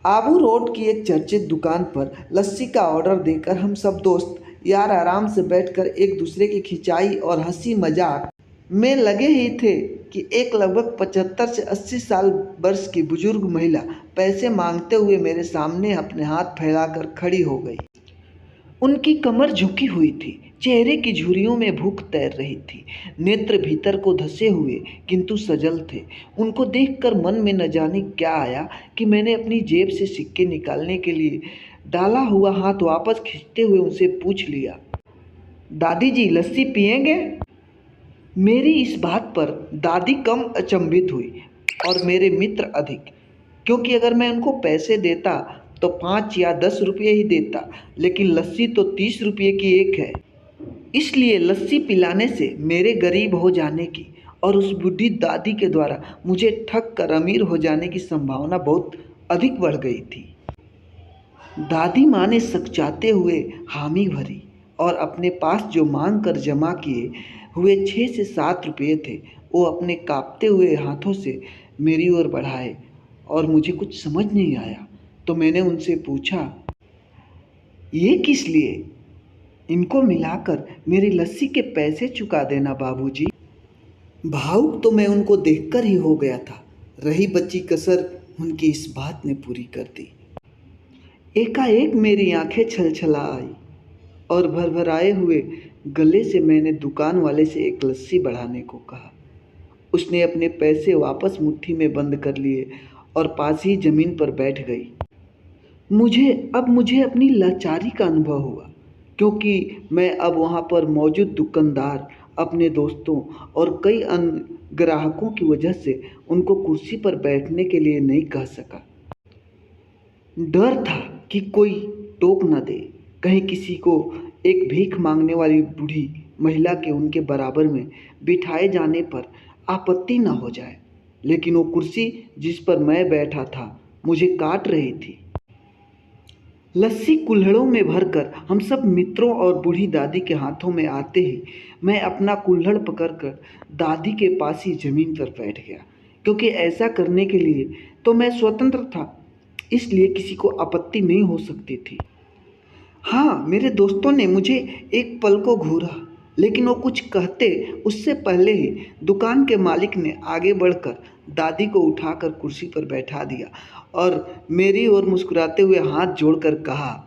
Abu road की एक चर्चित दुकान पर लस्सी का ऑर्डर देकर हम सब दोस्त यार आराम से बैठकर एक दूसरे की खिंचाई और हंसी मजाक में लगे ही थे कि एक लगभग 75 से 80 साल वर्ष की बुजुर्ग महिला पैसे मांगते हुए मेरे सामने अपने हाथ फैलाकर खड़ी हो गई। उनकी कमर झुकी हुई थी, चेहरे की झुर्रियों में भूख तैर रही थी, नेत्र भीतर को धंसे हुए किंतु सजल थे। उनको देखकर मन में न जाने क्या आया कि मैंने अपनी जेब से सिक्के निकालने के लिए डाला हुआ हाथ वापस खींचते हुए उनसे पूछ लिया, दादी जी लस्सी पिएंगे? मेरी इस बात पर दादी कम अचंभित हुई और मेरे मित्र अधिक, क्योंकि अगर मैं उनको पैसे देता तो 5 या 10 रुपये ही देता, लेकिन लस्सी तो 30 रुपये की एक है। इसलिए लस्सी पिलाने से मेरे गरीब हो जाने की और उस बूढ़ी दादी के द्वारा मुझे ठग कर अमीर हो जाने की संभावना बहुत अधिक बढ़ गई थी। दादी माँ ने सकचाते हुए हामी भरी और अपने पास जो मांग कर जमा किए हुए 6 से 7 रुपये थे वो अपने कांपते हुए हाथों से मेरी ओर बढ़ाए और मुझे कुछ समझ नहीं आया तो मैंने उनसे पूछा, ये किस लिए? इनको मिलाकर मेरी लस्सी के पैसे चुका देना बाबूजी। भावुक तो मैं उनको देखकर ही हो गया था, रही बची कसर उनकी इस बात ने पूरी कर दी। एकाएक मेरी आंखें छलछला आई और भरभराए हुए गले से मैंने दुकान वाले से एक लस्सी बढ़ाने को कहा। उसने अपने पैसे वापस मुट्ठी में बंद कर लिए और पास ही जमीन पर बैठ गई। मुझे अपनी लाचारी का अनुभव हुआ, क्योंकि मैं अब वहाँ पर मौजूद दुकानदार, अपने दोस्तों और कई अन्य ग्राहकों की वजह से उनको कुर्सी पर बैठने के लिए नहीं कह सका। डर था कि कोई टोक न दे, कहीं किसी को एक भीख मांगने वाली बूढ़ी महिला के उनके बराबर में बिठाए जाने पर आपत्ति न हो जाए, लेकिन वो कुर्सी जिस पर मैं बैठा था मुझे काट रही थी। लस्सी कुल्हड़ों में भरकर हम सब मित्रों और बूढ़ी दादी के हाथों में आते ही मैं अपना कुल्हड़ पकड़कर दादी के पास ही जमीन पर बैठ गया, क्योंकि ऐसा करने के लिए तो मैं स्वतंत्र था, इसलिए किसी को आपत्ति नहीं हो सकती थी। हाँ, मेरे दोस्तों ने मुझे एक पल को घूरा, लेकिन वो कुछ कहते उससे पहले ही दुकान के मालिक ने आगे बढ़कर दादी को उठाकर कुर्सी पर बैठा दिया और मेरी ओर मुस्कुराते हुए हाथ जोड़कर कहा,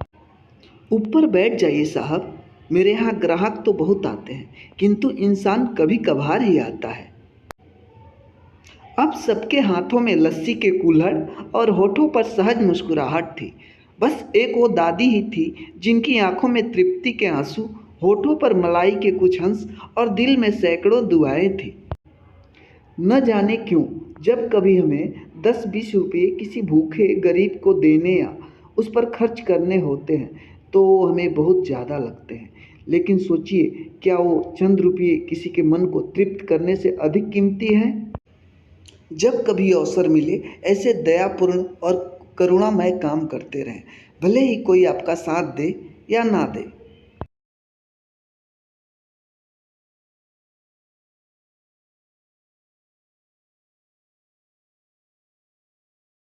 ऊपर बैठ जाइए साहब, मेरे यहाँ ग्राहक तो बहुत आते हैं, किंतु इंसान कभी कभार ही आता है। अब सबके हाथों में लस्सी के कुल्हड़ और होठों पर सहज मुस्कुराहट थी। बस एक वो दादी ही थी जिनकी आंखों में तृप्ति के आंसू, होठों पर मलाई के कुछ हंस और दिल में सैकड़ों दुआएं थी। न जाने क्यों जब कभी हमें 10-20 रुपये किसी भूखे गरीब को देने या उस पर खर्च करने होते हैं तो हमें बहुत ज़्यादा लगते हैं, लेकिन सोचिए क्या वो चंद रुपये किसी के मन को तृप्त करने से अधिक कीमती हैं? जब कभी अवसर मिले ऐसे दयापूर्ण और करुणामय काम करते रहें, भले ही कोई आपका साथ दे या ना दे।